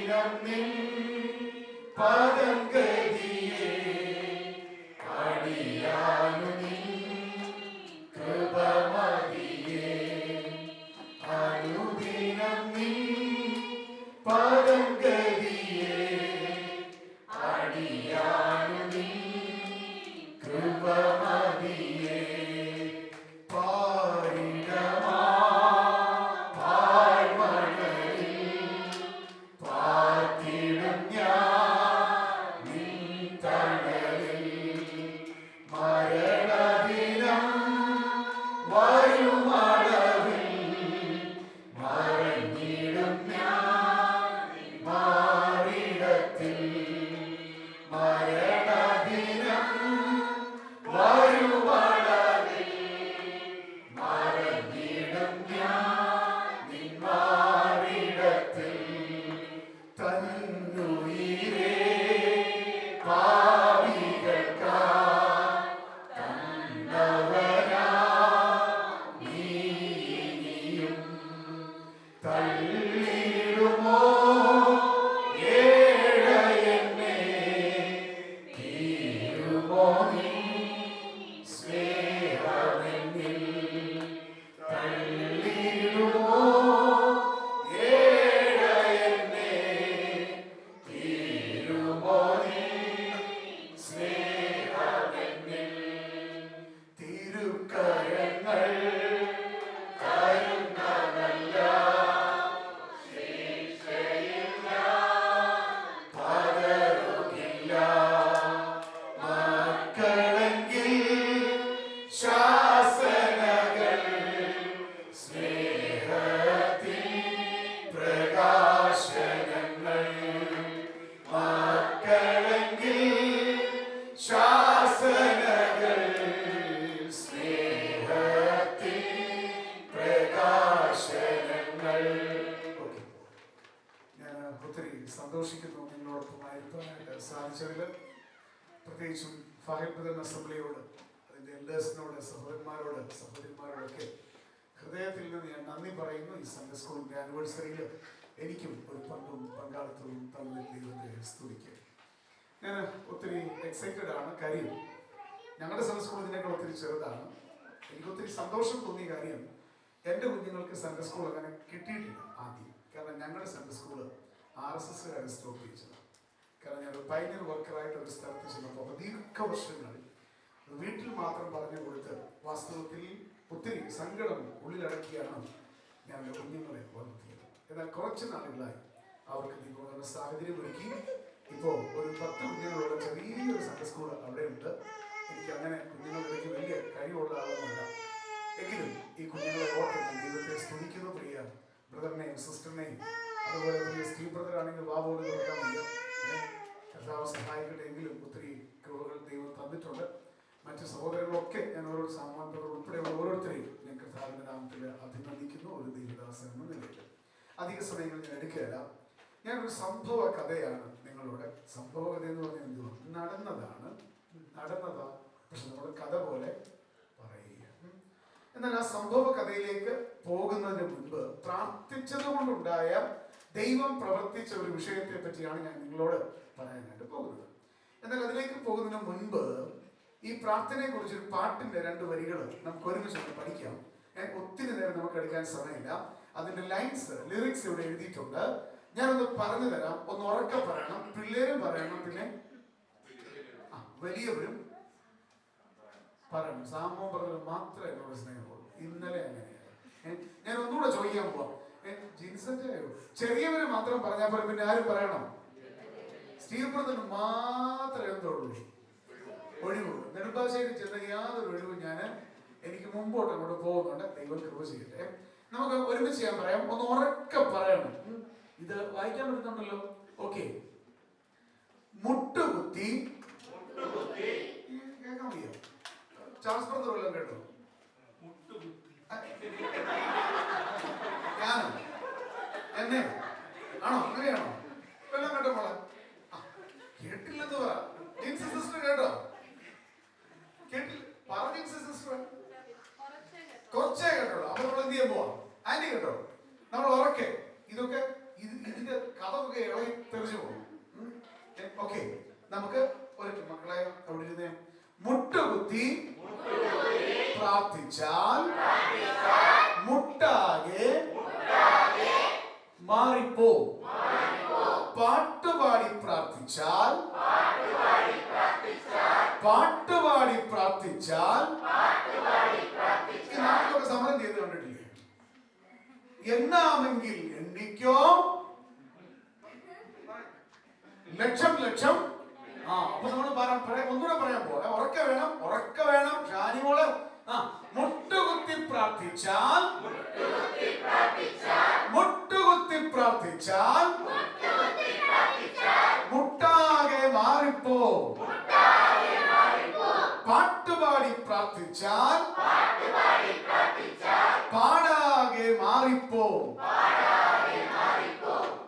അനുദിനം നിൻ പദം ഗതിയെ അടിയാനു നിൻ കൃപ മതിയെ അനുദിനം നിൻ പദം ഗതിയെ അടിയാനു നിൻ കൃപ മതിയെ സന്തോഷിക്കുന്നു നിങ്ങളോടൊപ്പമായിരിക്കാനായിട്ട് സാധിച്ചതിൽ. പ്രത്യേകിച്ചും ഫാഹിൽ ബ്രദർ അസംബ്ലിയോട്, അതിൻ്റെ എൽഡേഴ്സിനോട്, സഹോദരന്മാരോടൊക്കെ ഹൃദയത്തിൽ നിന്ന് ഞാൻ നന്ദി പറയുന്നു. ഈ സൺഡേ സ്കൂളിൻ്റെ ആനിവേഴ്സറിയിൽ എനിക്കും ഒരു പങ്കാളിത്തവും തമ്മിൽ ദൈവത്തെ സ്തുതിക്കും. ഞാൻ ഒത്തിരി എക്സൈറ്റഡ് ആണ്. കാര്യം ഞങ്ങളുടെ സൺഡേ സ്കൂൾ ഇതിനേക്കാൾ ഒത്തിരി ചെറുതാണ്. എനിക്ക് ഒത്തിരി സന്തോഷം തോന്നിയ കാര്യം, എൻ്റെ കുഞ്ഞുങ്ങൾക്ക് സൺഡേ സ്കൂൾ അങ്ങനെ കിട്ടിയിട്ടില്ല ആദ്യം. കാരണം ഞങ്ങളുടെ സൺഡേ സ്കൂള് RSSകാരെ സ്റ്റോപ്പ് ചെയ്യിച്ചതാണ്. കാരണം ഞാൻ ഒരു പൈനിയർ വർക്കറായിട്ട് ഒരു സ്ഥലത്ത് ചെന്നപ്പോൾ ദീർഘവർഷങ്ങൾ വീട്ടിൽ മാത്രം പറഞ്ഞു കൊടുത്ത് വാസ്തവത്തിൽ ഒത്തിരി സങ്കടം ഉള്ളിലടക്കിയാണ് ഞാൻ എൻ്റെ കുഞ്ഞുങ്ങളെ വളർത്തിയത്. എന്നാൽ കുറച്ച് നാളുകളായി അവർക്ക് ദൈവം സാഹചര്യം ഒരുക്കി ഇപ്പോൾ ഒരു 10 കുഞ്ഞുങ്ങളുള്ള ചെറിയൊരു സൺഡേ സ്കൂൾ അവിടെ ഉണ്ട്. എനിക്ക് അങ്ങനെ കുഞ്ഞുങ്ങളിലേക്ക് വലിയ കഴിവുള്ള ആളൊന്നുമല്ല. എങ്കിലും ഈ കുഞ്ഞുങ്ങളെ ഓർത്ത് ഞാൻ ദൈവത്തെ സ്തുതിക്കുന്നു. പ്രിയ ബ്രദറിനെയും സിസ്റ്ററിനെയും, അതുപോലെ പ്രിയ സ്റ്റീവ് ബ്രദർ ആണെങ്കിൽ വാവോട് തുറക്കാൻ വയ്യ, കർത്താവ് സഹായിക്കട്ടെ. എങ്കിലും ഒത്തിരി കൃപകൾ ദൈവം തന്നിട്ടുണ്ട്. മറ്റ് സഹോദരങ്ങളൊക്കെ ഞാൻ ഓരോ സാമാന്യതകൾ ഉൾപ്പെടെയുള്ള ഓരോരുത്തരെയും ഞാൻ കർത്താവിൻ്റെ നാമത്തിൽ അഭിനന്ദിക്കുന്നു. ഒരു ദൈവദാസൻ എന്ന നിലയിൽ അധിക സമയങ്ങൾ ഞാൻ എടുക്കുകയല്ല. ഞാനൊരു സംഭവ കഥയാണ് നിങ്ങളോട്. സംഭവ കഥ എന്ന് പറഞ്ഞാൽ എന്തുവാ? നടന്നതാ, പക്ഷെ നമ്മൾ കഥ പോലെ പറയുക. എന്നാൽ ആ സംഭവ കഥയിലേക്ക് പോകുന്നതിന് മുൻപ് പ്രാർത്ഥിച്ചത് കൊണ്ടുണ്ടായ ദൈവം പ്രവർത്തിച്ച ഒരു വിഷയത്തെ പറ്റിയാണ് ഞാൻ നിങ്ങളോട് പറയാനായിട്ട് പോകുന്നത്. എന്നാൽ അതിലേക്ക് പോകുന്നതിന് മുൻപ് ഈ പ്രാർത്ഥനയെ കുറിച്ച് ഒരു പാട്ടിന്റെ 2 വരികൾ നമുക്ക് ഒരുമിച്ച് പഠിക്കാം. ഒത്തിരി നേരം നമുക്ക് എടുക്കാൻ സമയമില്ല. അതിന്റെ ലിറിക്സ് ഇവിടെ എഴുതിയിട്ടുണ്ട്. ഞാനൊന്ന് പറഞ്ഞു തരാം. ഒന്ന് ഉറക്കെ പറയണം, പിള്ളേരും പറയണം, പിന്നെ വലിയവരും പറയണം. സാമോ പറഞ്ഞത് മാത്രമേ എന്നോട് സ്നേഹമുള്ളൂ. ഇന്നലെ അങ്ങനെയാണ്. ഞാൻ ഒന്നുകൂടെ ചോദിക്കാൻ പോവാം. ജിൻസന്റെയോ ചെറിയവര് മാത്രം പറഞ്ഞാൽ പോലെ പിന്നെ ആരും പറയണം? സ്റ്റീവ് ബ്രദറിന് മാത്രമേ എന്തുള്ളൂ ഒഴിവ്. നെടുമ്പാശ്ശേരി ചെന്ന യാതൊരു ഒഴിവും എനിക്ക് മുമ്പോട്ട് അങ്ങോട്ട് പോകുന്നുണ്ട്. ദൈവം കൃപ ചെയ്യട്ടെ. നമുക്ക് ഒരുമിച്ച് ചെയ്യാൻ പറയാം. ഒന്ന് ഉറക്കെ പറയണം. ഇത് വായിക്കാൻ പറ്റുന്നുണ്ടല്ലോ? ഓക്കെ. മുട്ടുകുത്തി കേൾക്കാൻ വയ്യ. ചാൾസ് ബ്രദർ വല്ലതും കേട്ടോ? ഞാനോ? എന്നെ ആണോ? അങ്ങനെയാണോ? വല്ലതും കേട്ടോ മോളെ? കേട്ടില്ലെന്ന് പറ. ജിൻസി സിസ്റ്റർ കേട്ടോ? കേട്ടില്ല? പറ ജിൻസി സിസ്റ്റർ. കുറച്ചേ കേട്ടോളൂ. അപ്പൊ നമ്മൾ എന്ത് ചെയ്യാൻ പോവാ? ആന്റി കേട്ടോ? നമ്മൾ ഉറക്കെ ഇതൊക്കെ ഇതിന്റെ കഥ എല്ലുകളൊക്കെ ഇളകി തെറിച്ചു പോകും. ഓക്കെ, നമുക്ക് ഒരു മക്കളെ അവിടെ ഇരുന്നേ. മുട്ടുകുത്തി പ്രാർത്ഥിച്ചാൽ മുട്ടാകെ മാറിപ്പോ. പാട്ടുപാടി പ്രാർത്ഥിച്ചാൽ ഈ നാട്ടിലൊക്കെ സമരം ചെയ്ത് കണ്ടിട്ടില്ലേ? എന്നാമെങ്കിൽ എണ്ണിക്കോ ലക്ഷം ലക്ഷം. അപ്പൊ നമ്മൾ ഒന്നുകൂടെ പറയാൻ പോവാ. ഉറക്കെ വേണം ഷാനിമോള്. മുട്ടുകുത്തി പ്രാർത്ഥിച്ചാൽ മുട്ടാകെ മാറിപ്പോ. പാട്ടുപാടി പ്രാർത്ഥിച്ചാൽ പാടാകെ മാറിപ്പോ.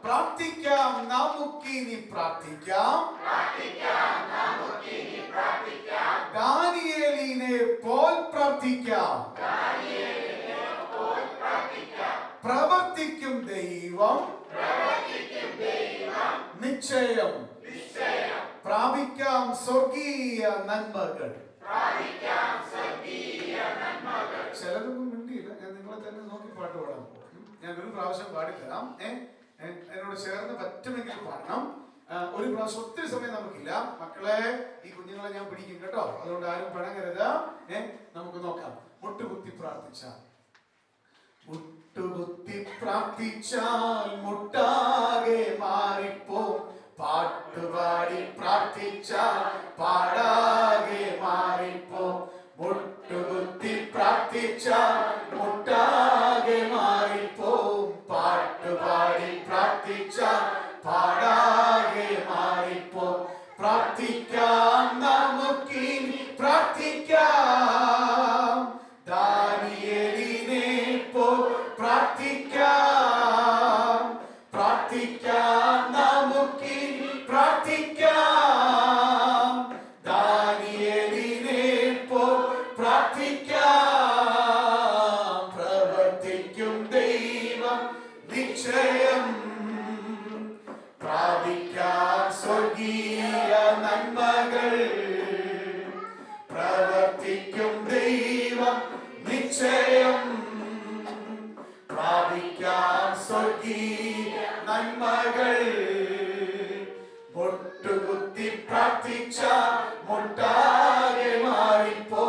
പ്രാർത്ഥിക്കാം നമുക്കിനി പ്രാർത്ഥിക്കാം. ദാനിയേലിനെ പോൽ പ്രാർത്ഥിക്കാം. പ്രവർത്തിക്കും ദൈവം നിശ്ചയം. പ്രാപിക്കാം സ്വർഗീയ നന്മകൾ. ചിലതൊന്നും മിണ്ടിയില്ല. ഞാൻ നിങ്ങളെ തന്നെ നോക്കി പാട്ട് പാടാൻ പോകും. ഞാൻ ഒരു പ്രാവശ്യം പാടിത്തരാം. എന്നോട് ചേർന്ന് പറ്റുമെങ്കിൽ പാടണം. ഒരു പ്രാവശ്യം, ഒത്തിരി സമയം നമുക്കില്ല മക്കളെ. ഈ കുഞ്ഞുങ്ങളെ ഞാൻ പിടിക്കും കേട്ടോ, അതുകൊണ്ട് ആരും പിണങ്ങരുത്. നമുക്ക് നോക്കാം. മുട്ടുകുത്തി പ്രാർത്ഥിച്ചാൽ മുട്ടാകെ മാറിപ്പോ. പാട്ടുപാടി പ്രാർത്ഥിച്ചാൽ പാടാകെ മാറിപ്പോ. മുട്ടുകുത്തി പ്രാർത്ഥിച്ചാൽ മുട്ടാകെ മാറിപ്പോ. പാട്ടുപാടി പ്രാർത്ഥിച്ചാൽ പാടാകെ മാറിപ്പോ. പ്രാർത്ഥിക്കാം നമുക്കിനി പ്രാർത്ഥിക്കാം. ദാനിയേലിനെ പോൽ പ്രാർത്ഥിക്കാം. നമുക്കിനി പ്രാർത്ഥിക്കാം. ദാനിയേലിനെ പോൽ പ്രാർത്ഥിക്കാം. പ്രവർത്തിക്കും ദൈവം നിശ്ചയം. പ്രാപിക്കാം സ്വർഗീയ നന്മകൾ. പ്രവർത്തിക്കും ദൈവം നിശ്ചയം. പ്രാപിക്കാം സ്വർഗീയ നന്മകൾ. മുട്ടുകുത്തി പ്രാർത്ഥിച്ചാൽ മുട്ടാകെ മാറിപ്പോ.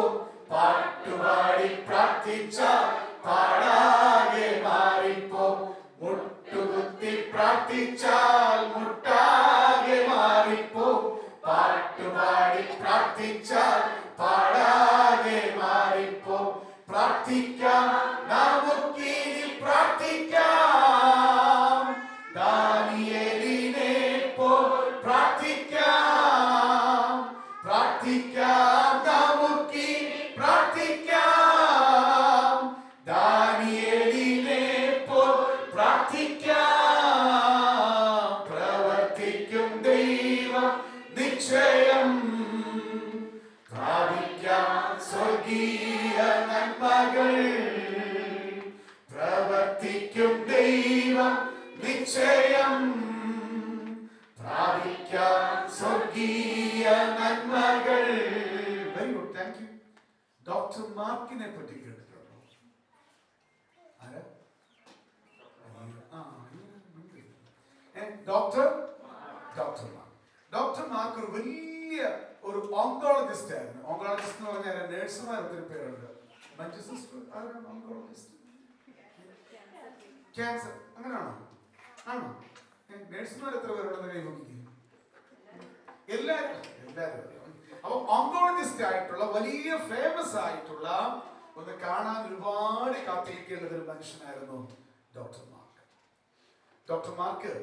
പാട്ടുപാടി പ്രാർത്ഥിച്ചാൽ പാടാകെ മാറിപ്പോ. മുട്ടുകുത്തി പ്രാർത്ഥിച്ചാൽ മുട്ടാകെ മാറിപ്പോ. പാട്ടുപാടി പ്രാർത്ഥിച്ചാൽ പാടാകെ മാറിപ്പോ. പ്രാർത്ഥിക്കാം നമുക്കിനി പ്രാർത്ഥിക്കാം. ദാനിയേലിനെ പോൽ പ്രാർത്ഥിക്കാം. നമുക്കിനി പ്രാർത്ഥിക്കാം. ദാനിയേലിനെ പോൽ പ്രാർത്ഥിക്കാം. പ്രവർത്തിക്കും ദൈവം നിശ്ചയം. പ്രാപിക്കാം സ്വർഗീയ നന്മകൾ. പ്രവർത്തിക്കും ദൈവം നിശ്ചയം. പ്രാപിക്കാം സ്വർഗീയ നന്മകൾ. Very good, thank you. Doctor മാർക്കിനെ പറ്റി കേട്ടിട്ടുണ്ടോ? ആരാ? ഡോക്ടർ മാർക്ക് ഒരു വലിയ ഒരു ഓങ്കോളജിസ്റ്റ് ആയിരുന്നു. ഓങ്കോളജിസ്റ്റ് എന്ന് പറഞ്ഞാൽ നേഴ്സുമാർ ഒത്തിരി പേരുണ്ട്. മറ്റു സിസ്റ്റർ ആരാണ് ഓങ്കോളജിസ്റ്റ്? ക്യാൻസർ അങ്ങനെയാണോ? ആണോ? നേഴ്സുമാർ എത്ര പേരുണ്ടെന്ന് കൈ നോക്കിക്കും. എല്ലാവരും. അപ്പൊ ഓങ്കോളജിസ്റ്റ് ആയിട്ടുള്ള വലിയ ഫേമസ് ആയിട്ടുള്ള ഒന്ന് കാണാൻ ഒരുപാട് കാത്തിരിക്കേണ്ട ഒരു മനുഷ്യനായിരുന്നു ഡോക്ടർ മാർക്ക്. ഡോക്ടർ മാർക്ക്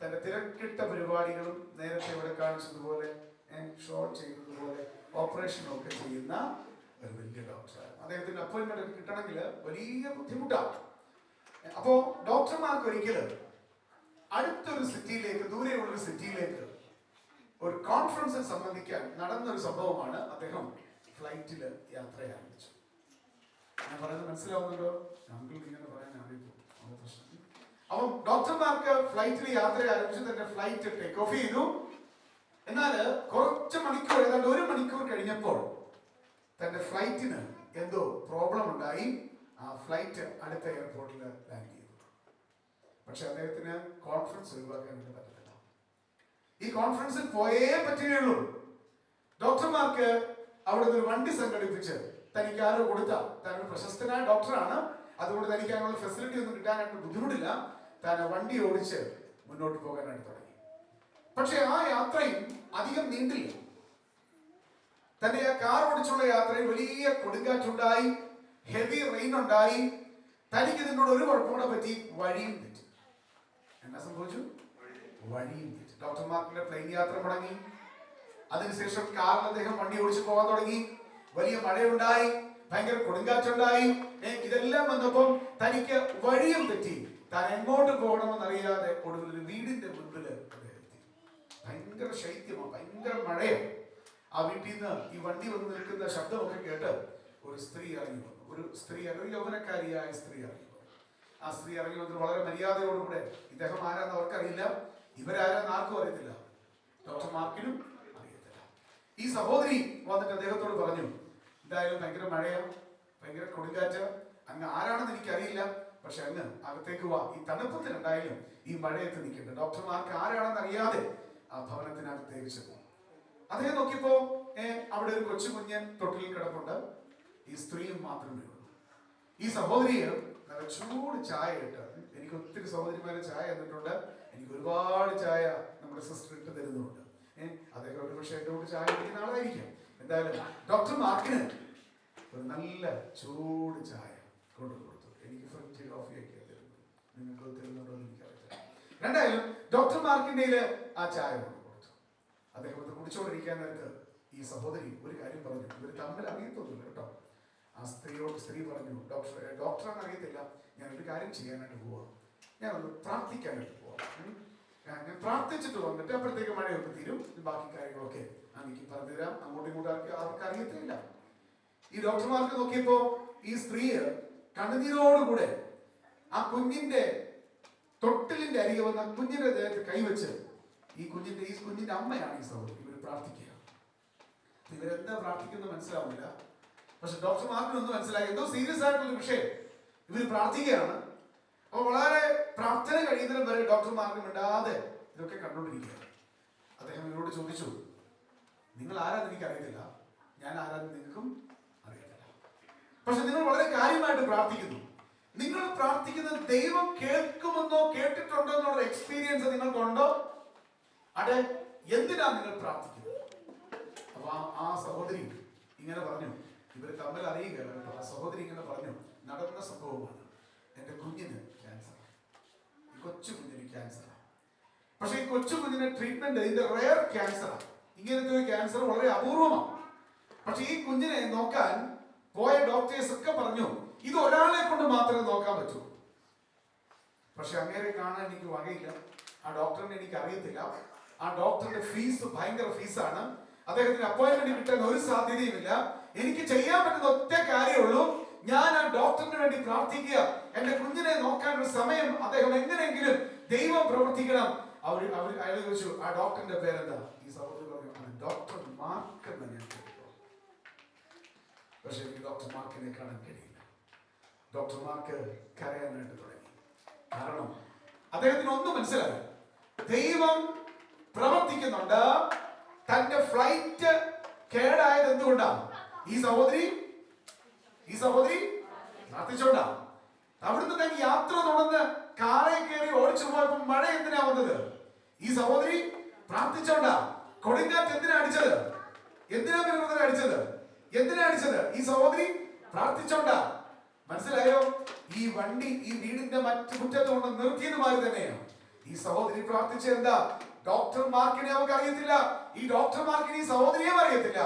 തന്റെ തിരക്കിട്ട പരിപാടികളും നേരത്തെ ഇവിടെ കാണിച്ചതുപോലെ ഷോട്ട് ചെയ്തതുപോലെ ഓപ്പറേഷനും ഒക്കെ ചെയ്യുന്ന ഒരു വലിയ ഡോക്ടറായിരുന്നു. അദ്ദേഹത്തിന്റെ അപ്പോയിന്റ്മെന്റ് കിട്ടണമെങ്കിൽ വലിയ ബുദ്ധിമുട്ടാണ്. അപ്പോ ഡോക്ടർമാർക്ക് ഒരിക്കലും അടുത്തൊരു സിറ്റിയിലേക്ക്, ദൂരെയുള്ളൊരു സിറ്റിയിലേക്ക് ഒരു കോൺഫറൻസിൽ സംബന്ധിക്കാൻ നടന്നൊരു സംഭവമാണ്. അദ്ദേഹം ഫ്ലൈറ്റിൽ യാത്ര ആരംഭിച്ചു. ഞാൻ പറയുന്നത് മനസ്സിലാവുന്നുണ്ടോ? അങ്കിൾ ഇങ്ങനെ പറയാൻ അറിയിപ്പോ പ്രശ്നം. അപ്പം ഡോക്ടർമാർക്ക് ഫ്ലൈറ്റിൽ യാത്ര ആരംഭിച്ചു. തന്റെ ഫ്ലൈറ്റ് ടേക്ക് ഓഫ് ചെയ്തു. എന്നാൽ കുറച്ച് മണിക്കൂർ, ഏതാണ്ട് 1 മണിക്കൂർ കഴിഞ്ഞപ്പോൾ തന്റെ ഫ്ലൈറ്റിന് എന്തോ പ്രോബ്ലം ഉണ്ടായി. ആ ഫ്ലൈറ്റ് അടുത്ത എയർപോർട്ടിൽ ലാൻഡ് ചെയ്തു. പക്ഷെ അദ്ദേഹത്തിന് കോൺഫറൻസ് ഒഴിവാക്കാനായിട്ട് പറ്റത്തില്ല. ഈ കോൺഫറൻസിൽ പോയേ പറ്റുകയുള്ളൂ. ഡോക്ടർമാർക്ക് അവിടെ ഒരു വണ്ടി സംഘടിപ്പിച്ച് തനിക്ക് ആരോ കൊടുത്ത, താനൊരു പ്രശസ്തനായ ഡോക്ടറാണ്, അതുകൊണ്ട് തനിക്ക് അതിനുള്ള ഫെസിലിറ്റി ഒന്നും കിട്ടാനായിട്ട് ബുദ്ധിമുട്ടില്ല. താൻ വണ്ടി ഓടിച്ച് മുന്നോട്ട് പോകാനായിട്ട് തുടങ്ങി. പക്ഷെ ആ യാത്രയും അധികം നീണ്ടില്ല. തന്റെ ആ കാർ ഓടിച്ചുള്ള യാത്രയിൽ വലിയ കൊടുങ്കാറ്റുണ്ടായി, ഹെവി റെയിൻ ഉണ്ടായി. തനിക്ക് ഇതിനോട് ഒരു കുഴപ്പകൂടെ പറ്റി, വഴിയും തെറ്റി. എന്നാ സംഭവിച്ചു? വഴിയും തെറ്റി. ഡോക്ടർമാർക്കിന്റെ പ്ലെയിൻ യാത്ര മുടങ്ങി. അതിനുശേഷം കാറിൽ അദ്ദേഹം വണ്ടി ഓടിച്ചു പോകാൻ തുടങ്ങി. വലിയ മഴയുണ്ടായി, ഭയങ്കര കൊടുങ്കാറ്റുണ്ടായി. ഇതെല്ലാം വന്നപ്പം തനിക്ക് വഴിയും തെറ്റി. താൻ എങ്ങോട്ട് പോകണമെന്നറിയാതെ ഒടുവിൽ ഒരു വീടിന്റെ മുൻപിൽ അദ്ദേഹം എത്തി. ഭയങ്കര ശൈത്യമാണ്, ഭയങ്കര മഴയാണ്. ആ വീട്ടിൽ നിന്ന് ഈ വണ്ടി വന്ന് നിൽക്കുന്ന ശബ്ദമൊക്കെ കേട്ട് ഒരു സ്ത്രീ ഇറങ്ങി വന്നു. ഒരു യൗവനക്കാരിയായ സ്ത്രീ ഇറങ്ങി വന്നു. ആ സ്ത്രീ ഇറങ്ങി വന്നിട്ട് വളരെ മര്യാദയോടുകൂടെ, ഇദ്ദേഹം ആരാന്ന് അവർക്കറിയില്ല, ഇവരാരാന്ന് ആർക്കും അറിയത്തില്ല, ഡോക്ടർ മാർക്കിനും അറിയത്തില്ല. ഈ സഹോദരി വന്നിട്ട് അദ്ദേഹത്തോട് പറഞ്ഞു, എന്തായാലും ഭയങ്കര മഴയാണ്, ഭയങ്കര കൊടുങ്കാറ്റ്, അങ്ങ് ആരാണെന്ന് എനിക്കറിയില്ല, പക്ഷെ അങ്ങ് അകത്തേക്ക് വാ. ഈ തണുപ്പത്തിനുണ്ടായാലും ഈ മഴയത്ത് നിൽക്കട്ടെ. ഡോക്ടർമാർക്ക് ആരാണെന്ന് അറിയാതെ ആ ഭവനത്തിനകത്തേക്ക് ചെന്നു. അദ്ദേഹം നോക്കിയപ്പോ അവിടെ ഒരു കൊച്ചു കുഞ്ഞൻ തൊട്ടിലിൽ കിടപ്പുണ്ട്. ഈ സ്ത്രീയും മാത്രമേ ഉള്ളൂ. ഈ സഹോദരിയെ നല്ല ചൂട് ചായ ഇട്ട്, എനിക്ക് ഒത്തിരി സഹോദരിമാരെ ചായ തന്നിട്ടുണ്ട്, എനിക്ക് ഒരുപാട് ചായ നമ്മുടെ സിസ്റ്റർ ഇട്ട് തരുന്നുണ്ട്. അദ്ദേഹം ഒരു പക്ഷേ എൻ്റെ കൂടെ ചായ കുടിക്കുന്ന ആളായിരിക്കും. എന്തായാലും ഡോക്ടർ മാർക്കിന് ഒരു നല്ല ചൂട് ചായ കൊണ്ടു കൊടുത്തു. എനിക്ക് ഫ്രഞ്ച് കോഫിയൊക്കെ തരുന്നു, നിങ്ങൾക്ക് തരുന്നുണ്ടോ എന്ന് എനിക്കറിയില്ല. എന്തായാലും ഡോക്ടർ മാർക്കിൻ്റെ ആ ചായ കൊണ്ടു കൊടുത്തു. അദ്ദേഹം അത് കുടിച്ചുകൊണ്ടിരിക്കാൻ നേരത്ത് ഈ സഹോദരി ഒരു കാര്യം പറഞ്ഞു. ഇവർ തമ്മിൽ അറിയത്തൊന്നുമില്ല കേട്ടോ. ആ സ്ത്രീ പറഞ്ഞു, ഡോക്ടറാണെന്ന് അറിയത്തില്ല, ഞാനൊരു കാര്യം ചെയ്യാനായിട്ട് പോവാം, ഞാനൊന്ന് പ്രാർത്ഥിക്കാനായിട്ട് പോവാം, ഞാൻ പ്രാർത്ഥിച്ചിട്ട് വന്നിട്ട് അപ്പോഴത്തേക്ക് മഴയൊക്കെ തീരും, ബാക്കി കാര്യങ്ങളൊക്കെ എനിക്ക് പറഞ്ഞു തരാം, അങ്ങോട്ടും ഇങ്ങോട്ടും അവർക്ക് അറിയത്തില്ല. ഈ ഡോക്ടർമാർക്ക് നോക്കിയപ്പോ ഈ സ്ത്രീ കണ്ണുനീരോടുകൂടെ ആ കുഞ്ഞിന്റെ തൊട്ടിലിന്റെ അരികെ വന്ന കുഞ്ഞിന്റെ ദേഹത്ത് കൈവച്ച്, ഈ കുഞ്ഞിന്റെ അമ്മയാണ് ഈ സഹോദരി, ഇവർ പ്രാർത്ഥിക്കുക. ഇവരെന്താ പ്രാർത്ഥിക്കുന്നത് മനസ്സിലാവില്ല. പക്ഷെ ഡോക്ടർമാർക്കൊന്നും മനസ്സിലായി, എന്തോ സീരിയസ് ആയിട്ടുള്ള വിഷയം ഇവർ പ്രാർത്ഥിക്കുകയാണ്. അപ്പോൾ വളരെ പ്രാർത്ഥന കഴിയുന്നതിന് വരെ ഡോക്ടർമാർക്ക് മിണ്ടാതെ ഇതൊക്കെ കണ്ടുകൊണ്ടിരിക്കുകയാണ്. അദ്ദേഹം ഇവരോട് ചോദിച്ചു, നിങ്ങൾ ആരാന്ന് എനിക്ക് അറിയത്തില്ല, ഞാൻ ആരാന്ന് നിങ്ങൾക്കും അറിയത്തില്ല, പക്ഷെ നിങ്ങൾ വളരെ കാര്യമായിട്ട് പ്രാർത്ഥിക്കുന്നു. നിങ്ങൾ പ്രാർത്ഥിക്കുന്നത് ദൈവം കേൾക്കുമെന്നോ കേട്ടിട്ടുണ്ടോ എന്നുള്ള എക്സ്പീരിയൻസ് നിങ്ങൾക്കുണ്ടോ? അതെ, എന്തിനാ നിങ്ങൾ പ്രാർത്ഥിക്കുന്നത്? അപ്പൊ ആ സഹോദരി ഇങ്ങനെ പറഞ്ഞു, ഇവർ തമ്മിൽ അറിയുകയല്ല കേട്ടോ. ആ സഹോദരി ഇങ്ങനെ പറഞ്ഞു, നടന്ന സംഭവമാണ്, എൻ്റെ കുഞ്ഞിന് ക്യാൻസറാണ്, ഈ കൊച്ചു കുഞ്ഞിന് ക്യാൻസറാണ്. പക്ഷെ ഈ കൊച്ചു കുഞ്ഞിന് ട്രീറ്റ്മെന്റ് ഇതിന്റെ റെയർ ക്യാൻസറാണ്. ഇങ്ങനത്തെ ഒരു ക്യാൻസർ വളരെ അപൂർവമാണ്. പക്ഷെ ഈ കുഞ്ഞിനെ നോക്കാൻ പോയ ഡോക്ടേഴ്സ് ഒക്കെ പറഞ്ഞു, ഇത് ഒരാളെ കൊണ്ട് മാത്രമേ നോക്കാൻ പറ്റൂ. പക്ഷെ അങ്ങേരെ കാണാൻ എനിക്ക് വകയില്ല, ആ ഡോക്ടറിനെ എനിക്ക് അറിയത്തില്ല, ആ ഡോക്ടറിന്റെ ഫീസ് ഭയങ്കര ഫീസാണ്, അദ്ദേഹത്തിന് അപ്പോയിന്റ്മെന്റ് കിട്ടാൻ ഒരു സാധ്യതയുമില്ല. എനിക്ക് ചെയ്യാൻ പറ്റുന്ന ഒറ്റ കാര്യമുള്ളൂ, ഞാൻ ആ ഡോക്ടറിന് വേണ്ടി പ്രാർത്ഥിക്കുക, എന്റെ കുഞ്ഞിനെ നോക്കാനൊരു സമയം അദ്ദേഹം എങ്ങനെയെങ്കിലും ദൈവം പ്രവർത്തിക്കണം. അയാൾ ചോദിച്ചു, ആ ഡോക്ടറിന്റെ പേരെന്താ? ഈ സഹോദരി പറഞ്ഞു, അത് ഡോക്ടർ മാർക്ക് എന്ന് ഞാൻ കേട്ടു. പക്ഷെ എനിക്ക് ഡോക്ടർ മാർക്കിനെ കാണാൻ കഴിയില്ല. ഡോക്ടർ മാർക്ക് കരയാനായിട്ട് തുടങ്ങി. കാരണം അദ്ദേഹത്തിന് ഒന്നും മനസ്സിലായി, ദൈവം പ്രവർത്തിക്കുന്നുണ്ട്. തന്റെ ഫ്ലൈറ്റ് കേടായത് എന്തുകൊണ്ടാണ്? ഈ സഹോദരി പ്രാർത്ഥിച്ചോണ്ടാ. അവിടുന്ന് തന്നെ യാത്ര തുടർന്ന് കാറെ കയറി ഓടിച്ചു പോയപ്പോ മഴ എന്തിനാ വന്നത്? ഈ സഹോദരി പ്രാർത്ഥിച്ചോണ്ടാ. കൊടുങ്കാറ്റ് എന്തിനാ അടിച്ചത്? എന്തിനാ അടിച്ചത്? ഈ സഹോദരി പ്രാർത്ഥിച്ചോണ്ടാ. മനസ്സിലായോ? ഈ വണ്ടി ഈ വീടിന്റെ മറ്റു മുറ്റത്ത് കൊണ്ട് നിർത്തിയത് മാതിരി തന്നെയാണ് ഈ സഹോദരി പ്രാർത്ഥിച്ച. എന്താ? ഡോക്ടർ മാർക്കിനെ അവർക്ക് അറിയത്തില്ല, ഈ ഡോക്ടർ മാർക്കിനെ ഈ സഹോദരിയും അറിയത്തില്ല.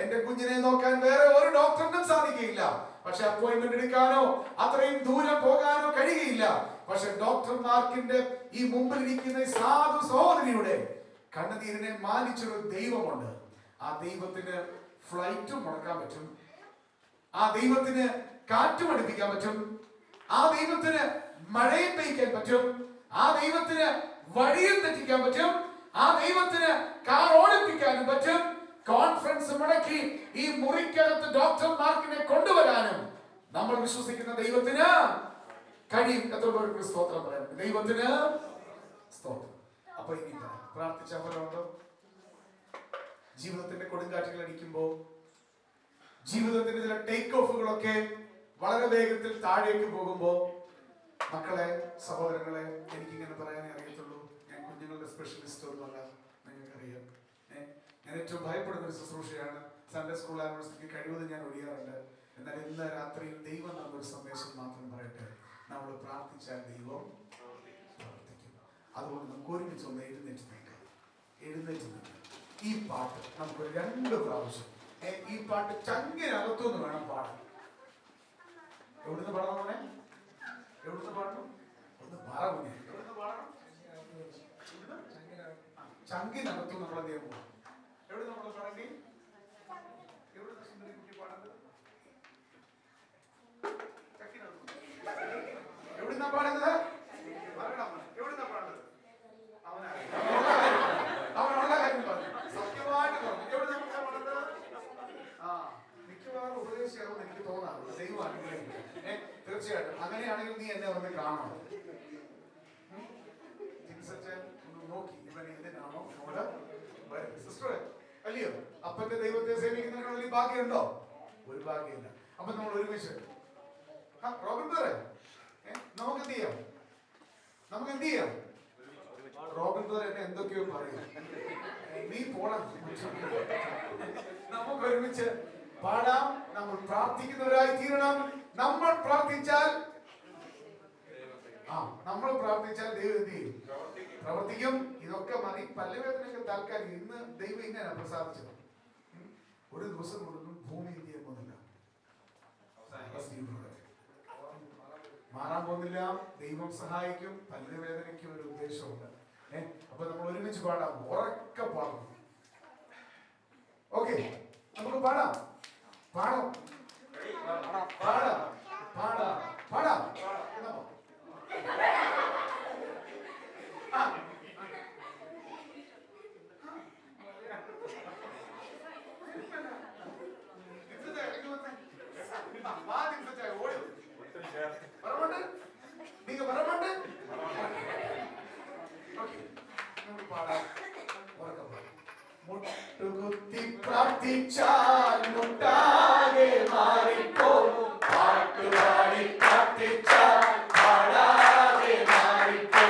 എന്റെ കുഞ്ഞിനെ നോക്കാൻ വേറെ ഒരു ഡോക്ടറിനും സാധിക്കുകയില്ല, പക്ഷെ അപ്പോയിന്റ്മെന്റ് എടുക്കാനോ അത്രയും ദൂരം പോകാനോ കഴിയുകയില്ല. പക്ഷെ ഡോക്ടർ മാർക്കിന്റെ ഈ മുമ്പിലിരിക്കുന്ന സാധു സഹോദരിയുടെ കണ്ണുനീരിനെ മാനിച്ചൊരു ദൈവമുണ്ട്. ആ ദൈവത്തിന് ഫ്ലൈറ്റും മുടക്കാൻ പറ്റും, ആ ദൈവത്തിന് കാറ്റും അടുപ്പിക്കാൻ പറ്റും, ആ ദൈവത്തിന് മഴയും പെയ്ക്കാൻ പറ്റും, ആ ദൈവത്തിന് വഴിയും തെറ്റിക്കാൻ പറ്റും, ആ ദൈവത്തിന് കാർ ഓടിപ്പിക്കാനും പറ്റും. കോൺഫറൻസ് മുടക്കി ഈ മുറിക്കകത്ത് ഡോക്ടർമാർക്കിനെ കൊണ്ടുവരാനും നമ്മൾ വിശ്വസിക്കുന്ന ദൈവത്തിന് കഴിയും. എത്ര പേർക്ക് സ്തോത്രം പറയാം? ദൈവത്തിന് സ്തോത്രം. അപ്പൊ ഇനി പ്രാർത്ഥിച്ച ഫലമുണ്ടോ? ജീവിതത്തിന്റെ കൊടുങ്കാറ്റുകൾ അടിക്കുമ്പോ, ജീവിതത്തിന്റെ ചില ടേക്ക് ഓഫുകളൊക്കെ വളരെ വേഗത്തിൽ താഴേക്ക് പോകുമ്പോ, മക്കളെ, സഹോദരങ്ങളെ, എനിക്കിങ്ങനെ പറയാനേ അറിയത്തുള്ളൂ. ഞാൻ കുഞ്ഞുങ്ങളുടെ സ്പെഷ്യലിസ്റ്റ് ഒന്നുമല്ല, നിങ്ങൾക്കറിയാം. ഞാൻ ഏറ്റവും ഭയപ്പെടുന്ന ഒരു ശുശ്രൂഷയാണ് സൺഡേ സ്കൂൾ ആനിവേഴ്സറിക്ക് കഴിവതും ഞാൻ ഒഴിയാറുണ്ട്. എന്നാൽ ഇന്ന് രാത്രിയിൽ ദൈവം നമ്മൊരു സന്ദേശം മാത്രം പറയട്ടെ. നമ്മൾ പ്രാർത്ഥിച്ചാൽ ദൈവം പ്രവർത്തിക്കും. അതുകൊണ്ട് നമുക്ക് ഒരുമിച്ച് ഒന്ന് എഴുന്നേറ്റ് നിൽക്കാം. ഈ പാട്ട് നമുക്ക് 2 പ്രാവശ്യം, ഈ പാട്ട് ചങ്കിനകത്തുനിന്ന് വേണം പാടാൻ. എവിടുന്ന് പാടണം മോനെ? എവിടുന്ന് പാടണം? ഒന്ന് പാടാ. എവിടുന്ന് പാടണം? ചങ്കിനകത്തു നമ്മൾ എന്ത് ചെയ്യാൻ പോകണം? എവിടെ നമ്മൾ പാടേണ്ടി? എവിടുന്ന് സുന്ദരി കുട്ടി പാടേണ്ടത്? എവിടുന്നാ പാടുന്നത്? എവിടുന്നാ പാടുന്നത്? അവനുള്ള കാര്യം പറഞ്ഞു, സത്യമായിട്ട് പറഞ്ഞു. എവിടെ നമുക്ക് പാടുന്നത്? മിക്കവാറും ഉപദേശിയാകുമെന്ന് എനിക്ക് തോന്നാറുണ്ട്. ദൈവം അനുഗ്രഹിക്കും. തീർച്ചയായിട്ടും അങ്ങനെയാണെങ്കിൽ നീ എന്നെ വന്ന് കാണണം. നോക്കി ഇവൻ എന്തിനാണോ നമ്മുടെ സിസ്റ്റർ അല്ലയോ? അപ്പന്റെ ദൈവത്തെ സേവിക്കുന്നതിനുള്ള ഈ ഭാഗ്യമുണ്ടോ? ഒരു ഭാഗ്യമില്ല. അപ്പൊ നമ്മൾ ഒരുമിച്ച് റോബിൻ സാറേ, നമുക്ക് എന്ത് ചെയ്യാം? റോബിൻ സാർ എന്നെ എന്തൊക്കെയോ പറയും, നീ പോണം. നമുക്ക് ഒരുമിച്ച് പാടാം. നമ്മൾ പ്രാർത്ഥിക്കുന്നവരായി തീരണം. നമ്മൾ പ്രാർത്ഥിച്ചാൽ ദൈവം എന്ത് ചെയ്യും? പ്രവർത്തിക്കും. ഇതൊക്കെ മതി. പല്ലുവേദനയൊക്കെ താൽക്കാലികം. ഇന്ന് ദൈവം ഇങ്ങനെ പ്രസാദിച്ചത്. ഒരു ദിവസം കൊണ്ടൊന്നും ഭൂമി എന്ത് ചെയ്യാൻ പോകുന്നില്ല, മാറാൻ പോകുന്നില്ല. ദൈവം സഹായിക്കും. പല്ലുവേദനയ്ക്ക് ഒരു ഉദ്ദേശമുണ്ട്. അപ്പൊ നമ്മൾ ഒരുമിച്ച് പാടാം. ഉറക്കെ പാടും. ഓക്കെ, നമുക്ക് പാടാം. മുട്ടുകുത്തി പ്രാർത്ഥിച്ചാൽ മുട്ടാകെ മാറിപ്പോ, പാട്ടുപാടി പ്രാർത്ഥിച്ചാൽ പാടാതെ മാറിപ്പോ.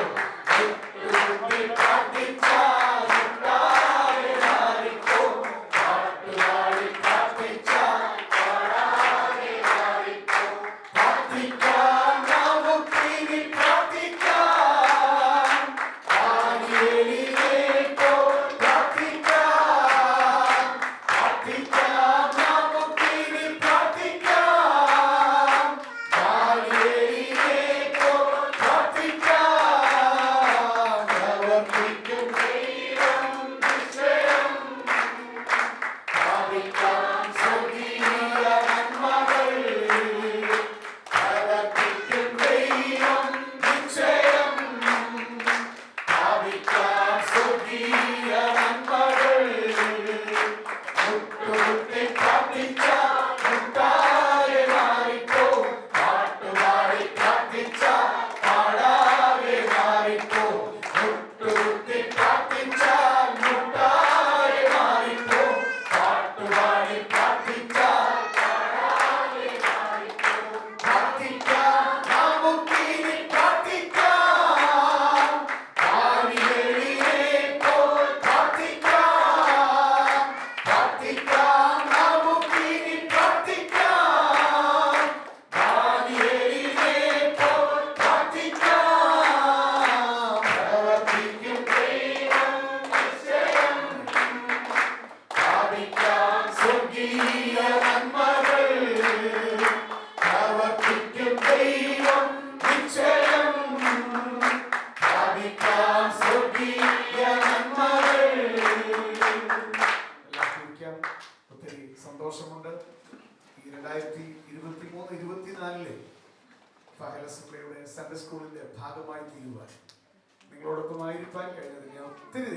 മുട്ടുകുത്തി പ്രാർത്ഥിച്ചാൽ മുട്ടാകെ മാറിപ്പോ, പാട്ടുപാടി പ്രാർത്ഥിച്ചാൽ പാടാതെ മാറിപ്പോ. പ്രാർത്ഥിക്കാൻ നമുക്കിനി പ്രാർത്ഥിക്കാൻ, ആദിയേലിയേൽപ്പോ പ്രാർത്ഥിക്കാൻ സൺഡേ സ്കൂളിൻ്റെ ഭാഗമായി തീരുവാൻ നിങ്ങളോടൊപ്പമായിരിക്കാൻ കഴിഞ്ഞതിൽ ഞാൻ ഒത്തിരി